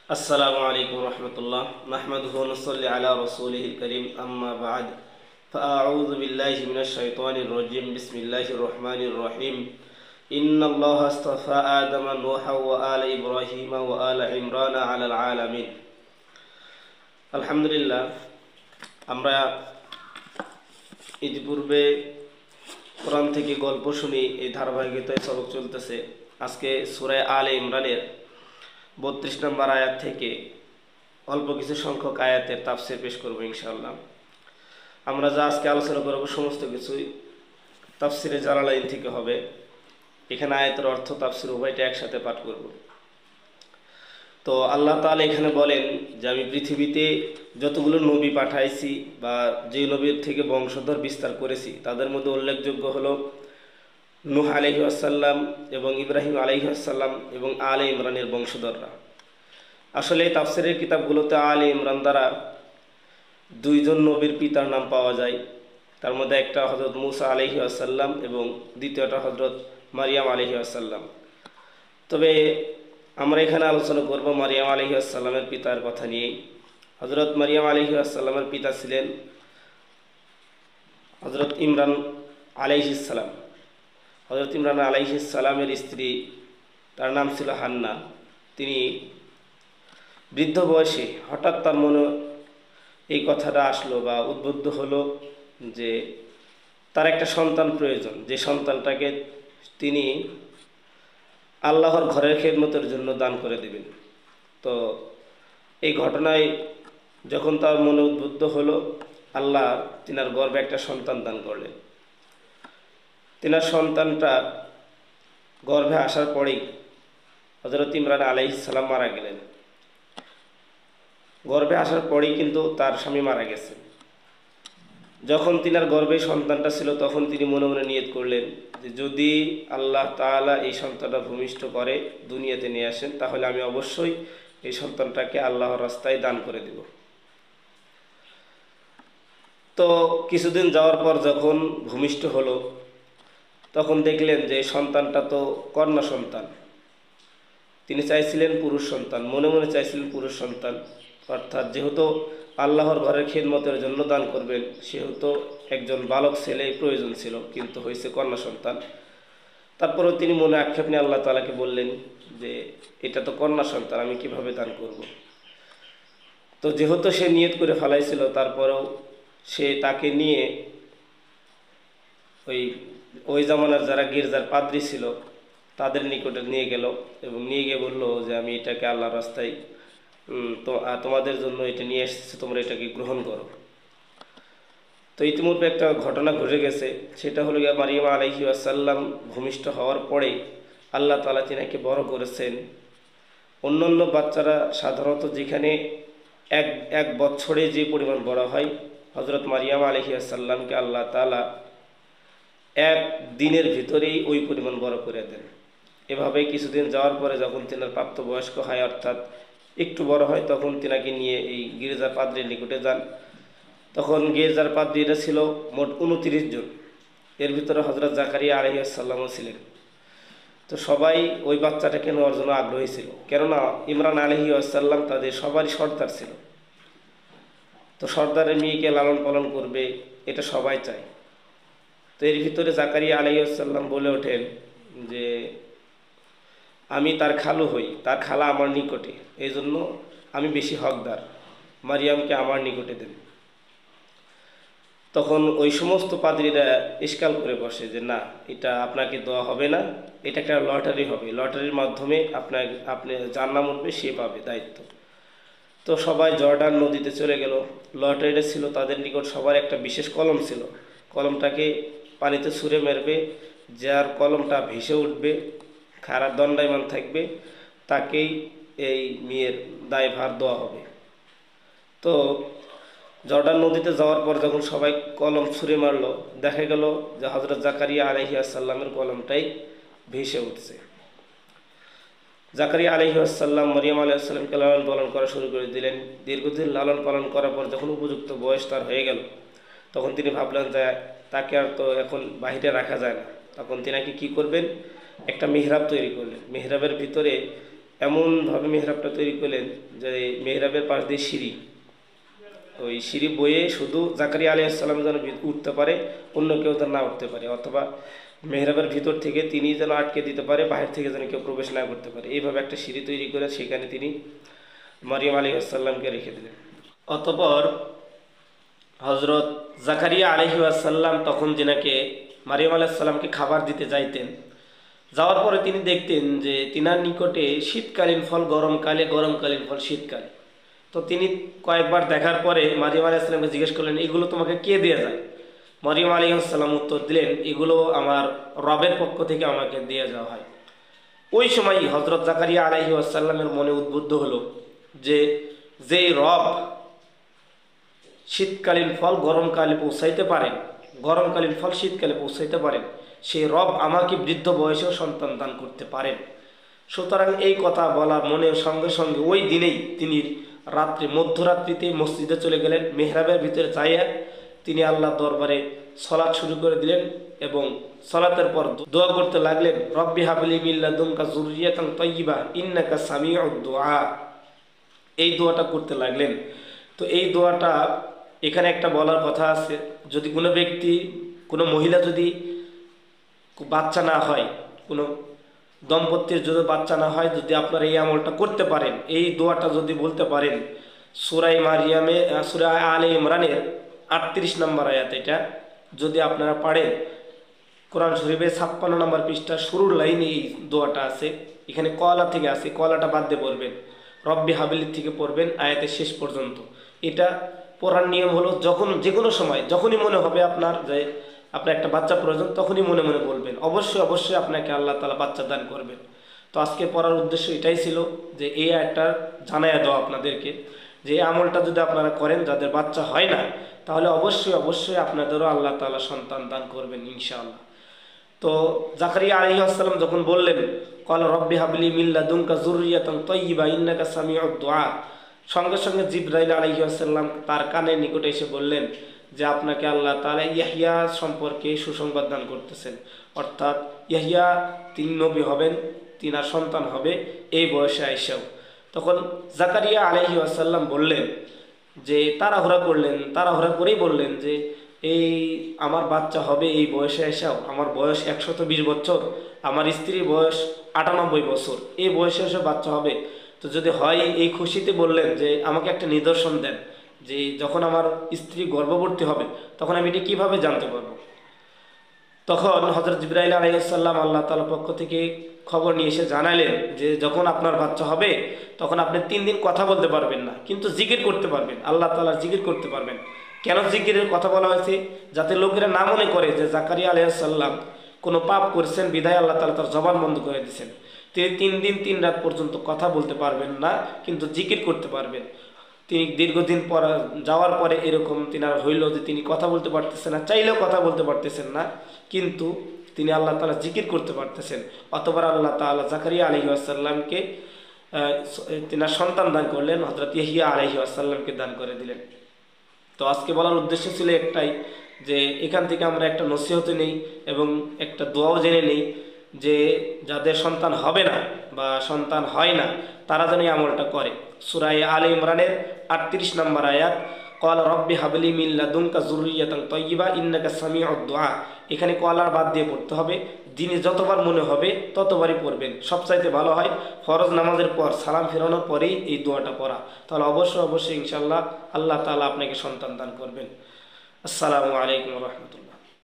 السلام عليكم ورحمة الله نحمده ونصلي على رسوله الكريم أما بعد فأعوذ بالله من الشيطان الرجيم بسم الله الرحمن الرحيم إن الله اصطفى آدم نوحا وآل إبراهيم وآل عمران على العالمين الحمد لله আমরা ইতিপূর্বে কোরআন থেকে গল্প শুনি এই ধারাবাহিকতায় সবক চলতেছে। আজকে সূরা আলে ইমরানের 32 নম্বর আয়াত থেকে অল্প কিছু সংখ্যক আয়াতের তাফসীর পেশ করব ইনশাআল্লাহ। আমরা যা আজকে আলোচনা করব সমস্ত কিছুই তাফসীরে জালালাইন থেকে হবে। এখানে আয়াতের অর্থ তাফসীর উভয়টা একসাথে পাঠ করব। তো আল্লাহ তাআলা এখানে বলেন যে আমি পৃথিবীতে যতগুলো নবী পাঠাইছি বা যে নবীর থেকে বংশধর বিস্তার করেছি তাদের মধ্যে উল্লেখযোগ্য হলো নূহ আলাইহিস সালাম এবং ইব্রাহিম আলাইহিস সালাম এবং আলে ইমরানের বংশধররা। আসলে তাফসীরের কিতাবগুলোতে আলে ইমরান দ্বারা দুইজন নবীর পিতার নাম পাওয়া যায়। তার মধ্যে একটা হযরত মূসা আলাইহিস সালাম এবং দ্বিতীয়টা হযরত মারিয়াম আলাইহিস সালাম। তবে আমরা এখানে আলোচনা করব মারিয়াম আলাইহিস সালামের পিতার কথা নিয়ে। হযরত মারিয়াম আলাইহিস সালামের পিতা ছিলেন হযরত ইমরান আলাইহিস সালাম। হযরত ইমরান আলাইহিস সালামের স্ত্রী তার নাম ছিল হান্না। তিনি বৃদ্ধ বয়সে হঠাৎ তার মনে এই কথাটা আসলো বা উদ্বুদ্ধ হলো যে তার একটা সন্তান প্রয়োজন, যে সন্তানটাকে তিনি আল্লাহর ঘরের খেদমতের জন্য দান করে দেবেন। তো এই ঘটনায় যখন তার মনে উদ্বুদ্ধ হলো, আল্লাহ তিনার গর্ভে একটা সন্তান দান করলেন। তিনার সন্তানটা গর্ভে আসার পরেই হযরত ইমরান আলাইহিস সালাম মারা গেলেন। গর্ভে আসার পরেই কিন্তু তার স্বামী মারা গেছে। যখন তিনার গর্ভে সন্তানটা ছিল তখন তিনি মনে মনে নিয়ত করলেন যে যদি আল্লাহ তাআলা এই সন্তানটা ভূমিষ্ঠ করে দুনিয়াতে নিয়ে আসেন তাহলে আমি অবশ্যই এই সন্তানটাকে আল্লাহর রাস্তায় দান করে দেব। তো কিছুদিন যাওয়ার পর যখন ভূমিষ্ঠ হলো তখন দেখলেন যে সন্তানটা তো কন্যা সন্তান। তিনি চাইছিলেন পুরুষ সন্তান, মনে মনে চাইছিলেন পুরুষ সন্তান, অর্থাৎ যেহেতু আল্লাহর ঘরের খেদমতের জন্য দান করবেন সেহেতু একজন বালক ছেলে প্রয়োজন ছিল, কিন্তু হয়েছে কন্যা সন্তান। তারপরেও তিনি মনে আক্ষেপ নিয়ে আল্লাহ তাআলাকে বললেন যে এটা তো কন্যা সন্তান, আমি কিভাবে দান করব। তো যেহেতু সে নিয়ত করে ফেলাইছিল তারপরেও সে তাকে নিয়ে ওই জামানার যারা গির্জার পাদ্রী ছিল তাদের নিকটে নিয়ে গেল এবং নিয়ে গিয়ে বললো যে আমি এটাকে আল্লাহর রাস্তায় তোমাদের জন্য এটা নিয়ে এসেছি, তোমরা এটাকে গ্রহণ করো। তো ইতিমধ্যে একটা ঘটনা ঘটে গেছে, সেটা হলো মারিয়াম আলাইহিস সালাম ভূমিষ্ঠ হওয়ার পরে আল্লাহ তাআলা তিনাকে বড় করেছেন। অন্যান্য বাচ্চারা সাধারণত যেখানে এক বছরে যে পরিমাণ বড় হয়, হযরত মারিয়াম আলাইহিস সালামকে আল্লাহ তাআলা এক দিনের ভিতরেই ওই পরিমাণ বড় করে দেন। এভাবে কিছুদিন যাওয়ার পরে যখন তিনার প্রাপ্তবয়স্ক হয় অর্থাৎ একটু বড় হয় তখন তিনাকে নিয়ে এই গির্জার পাদ্রীর নিকটে যান। তখন গির্জার পাদ্রীরা ছিল মোট 29 জন। এর ভিতরে হযরত জাকারিয়া আলাইহিস সালামও ছিলেন। তো সবাই ওই বাচ্চাটাকে নেওয়ার জন্য আগ্রহী ছিল, কেননা ইমরান আলাইহিস সালাম তাদের সবারই সর্দার ছিল। তো সর্দারের মেয়েকে লালন পালন করবে এটা সবাই চায়। তো এর ভিতরে জাকারিয়া আলাইহিস সালাম বলে ওঠেন যে আমি তার খালু হই, তার খালা আমার নিকটে, এই জন্য আমি বেশি হকদার, মারিয়ামকে আমার নিকটে দেন। তখন ওই সমস্ত পাদ্রীরা ইশকাল করে বসে যে না, এটা আপনাকে দেওয়া হবে না, এটা একটা লটারি হবে, লটারির মাধ্যমে আপনি যার নাম উঠবে সে পাবে দায়িত্ব। তো সবাই জর্ডান নদীতে চলে গেল। লটারিটা ছিল তাদের নিকট সবার একটা বিশেষ কলম ছিল, কলমটাকে পানিতে ছুঁড়ে মারবে, যার কলমটা ভেসে উঠবে খারাপ দণ্ডায়মান থাকবে তাকেই এই মেয়ের দায়ভার দেওয়া হবে। তো জর্ডান নদীতে যাওয়ার পর যখন সবাই কলম ছুঁড়ে মারলো দেখা গেল যে হযরত জাকারিয়া আলাইহিস সালামের কলমটাই ভেসে উঠছে। জাকারিয়া আলাইহিস সালাম মারিয়াম আলাইহিস সালামকে লালন পালন করা শুরু করে দিলেন। দীর্ঘদিন লালন পালন করার পর যখন উপযুক্ত বয়স তার হয়ে গেল তখন তিনি ভাবলেন যে তাকে আর তো এখন বাহিরে রাখা যায় না। তখন তিনি কি করবেন, একটা মিহরাব তৈরি করলেন। মিহরাবের ভিতরে এমনভাবে মেহরাবটা তৈরি করলেন যে মেহরাবের পাশ দিয়ে সিঁড়ি, ওই সিঁড়ি বয়ে শুধু জাকারিয়া আলাইহিস সালাম যেন উঠতে পারে, অন্য কেউ যেন না উঠতে পারে, অথবা মেহরাবের ভিতর থেকে তিনি যেন আটকে দিতে পারে, বাহির থেকে যেন কেউ প্রবেশ না করতে পারে। এইভাবে একটা সিঁড়ি তৈরি করে সেখানে তিনি মারিয়াম আলাইহিস সালামকে রেখে দিলেন। অতঃপর হজরত জাকারিয়া আলাইহিস সালাম তখন যেনাকে মারিয়াম আলাইহিস সালামকে খাবার দিতে যাইতেন, যাওয়ার পরে তিনি দেখতেন যে তিনার নিকটে শীতকালীন ফল গরমকালে, গরমকালীন ফল শীতকালে। তো তিনি কয়েকবার দেখার পরে মারিয়াম আলাইহিস সালামকে জিজ্ঞেস করলেন, এগুলো তোমাকে কে দিয়ে যায়? মারিয়াম আলাইহিস সালাম উত্তর দিলেন, এগুলো আমার রবের পক্ষ থেকে আমাকে দিয়ে যাওয়া হয়। ওই সময় হজরত জাকারিয়া আলাইহিস সালামের মনে উদ্বুদ্ধ হলো যে যেই রব শীতকালীন ফল গরমকালে পৌঁছাইতে পারেন, গরমকালীন ফল শীতকালে পৌঁছাইতে পারেন, সেই রব আমাকে বৃদ্ধ বয়সেও সন্তান দান করতে পারেন। সুতরাং এই কথা বলার মনে সঙ্গে সঙ্গে ওই দিনেই তিনি মধ্যরাত্রিতে মসজিদে চলে গেলেন। মেহরাবের ভিতরে যাইয়া তিনি আল্লাহর দরবারে সলাৎ শুরু করে দিলেন এবং সলাতের পর দোয়া করতে লাগলেন, রব্বি হাবলি মিন লাদুনকা যুররিয়াতান তাইয়্যিবা ইন্নাকা সামিউদ দুআ। এই দোয়াটা করতে লাগলেন। তো এই দোয়াটা এখানে একটা বলার কথা আছে, যদি কোনো ব্যক্তি, কোনো মহিলা যদি বাচ্চা না হয়, কোনো দম্পতির যদি বাচ্চা না হয়, যদি আপনারা এই আমলটা করতে পারেন, এই দোয়াটা যদি বলতে পারেন, সূরা মারিয়ামে সূরা আলে ইমরানের 38 নম্বর আয়াত, এটা যদি আপনারা পারেন, কোরআন শরীফের 56 নম্বর পৃষ্ঠা শুরুর লাইনে এই দোয়াটা আছে। এখানে কলা থেকে আছে, কলাটা বাদ দিয়ে পড়বেন, রব্বি হাবলি থেকে পড়বেন আয়াতের শেষ পর্যন্ত। এটা পড়ার নিয়ম হলো, যখন যে কোনো সময় যখনই মনে হবে আপনার যে আপনার একটা বাচ্চা প্রয়োজন, তখনই মনে মনে বলবেন, অবশ্যই অবশ্যই আপনাকে আল্লাহ তাআলা বাচ্চা দান করবেন। তো আজকে পড়ার উদ্দেশ্য এটাই ছিল যে এই একটা জানায়া দেওয়া আপনাদেরকে, যে এই আমলটা যদি আপনারা করেন, যাদের বাচ্চা হয় না, তাহলে অবশ্যই অবশ্যই আপনাদেরও আল্লাহ তাআলা সন্তান দান করবেন ইনশাআল্লাহ। তো জাকারিয়া আলাইহিস সালাম যখন বললেন, ক্বালা রব্বি হাবলি মিন লাদুনকা যুররিয়াতান তাইয়্যিবা ইন্নাকা সামিউদ দুআ, সঙ্গে সঙ্গে জিবরাইল আলাইহিস সালাম তার কানের নিকটে এসে বললেন যে আপনাকে আল্লাহ তাআলা ইয়াহইয়া সম্পর্কে সুসংবাদ দান করতেছেন, অর্থাৎ ইয়াহইয়া তিনি নবী হবেন, তিনার সন্তান হবে এই বয়সে আইসাও। তখন জাকারিয়া আলাইহিস সালাম বললেন যে তাড়াহুড়া করেই বললেন যে এই আমার বাচ্চা হবে এই বয়সে আইসাও, আমার বয়স 120 বছর, আমার স্ত্রীর বয়স 98 বছর, এই বয়সে এসে বাচ্চা হবে। তো যদি হয় এই খুশিতে বললেন যে আমাকে একটা নিদর্শন দেন, যে যখন আমার স্ত্রী গর্ভবতী হবে তখন আমি এটা কীভাবে জানতে পারবো। তখন হযরত জিবরাইল আলাইহিস সালাম আল্লাহ তাআলার পক্ষ থেকে খবর নিয়ে এসে জানালেন যে যখন আপনার বাচ্চা হবে তখন আপনি 3 দিন কথা বলতে পারবেন না, কিন্তু জিকির করতে পারবেন, আল্লাহ তাআলার জিকির করতে পারবেন। কেন জিকিরের কথা বলা হয়েছে? যাতে লোকেরা না মনে করে যে জাকারিয়া আলাইহিস সালাম কোনো পাপ করেছেন বিধায় আল্লাহ তাআলা তার জবান বন্ধ করে দিয়েছেন। তিনি 3 দিন 3 রাত পর্যন্ত কথা বলতে পারবেন না, কিন্তু জিকির করতে পারবেন। তিনি দীর্ঘদিন পর যাওয়ার পরে এরকম তিনার হইল যে তিনি কথা বলতে পারতেছেন না, চাইলেও কথা বলতে পারতেছেন না, কিন্তু তিনি আল্লাহ তাআলা জিকির করতে পারতেছেন। অতঃপর আল্লাহ তাআলা জাকারিয়া আলাইহিস সালামকে তিনার সন্তান দান করলেন, হযরত ইয়াহইয়া আলাইহিস সালামকে দান করে দিলেন। তো আজকে বলার উদ্দেশ্য ছিল একটাই, যে এখান থেকে আমরা একটা নসিহত নেই এবং একটা দোয়াও জেনে নেই যে যাদের সন্তান হবে না বা সন্তান হয় না তারা যেন এই আমলটা করে। সূরা আলে ইমরানের 38 নম্বর আয়াত, ক্বালা রব্বি হাবলি মিন লাদুনকা যুররিয়াতান তাইয়্যিবা ইন্নাকা সামিউদ দুআ, এখানে কলার বাদ দিয়ে পড়তে হবে। দিনে যতবার মনে হবে ততবারই পড়বেন। সবচাইতে ভালো হয় ফরজ নামাজের পর সালাম ফেরানোর পরেই এই দোয়াটা পড়া, তাহলে অবশ্যই অবশ্যই ইনশাআল্লাহ আল্লাহ তাআলা আপনাকে সন্তান দান করবেন। আসসালামু আলাইকুম ওয়া রাহমাতুল্লাহ।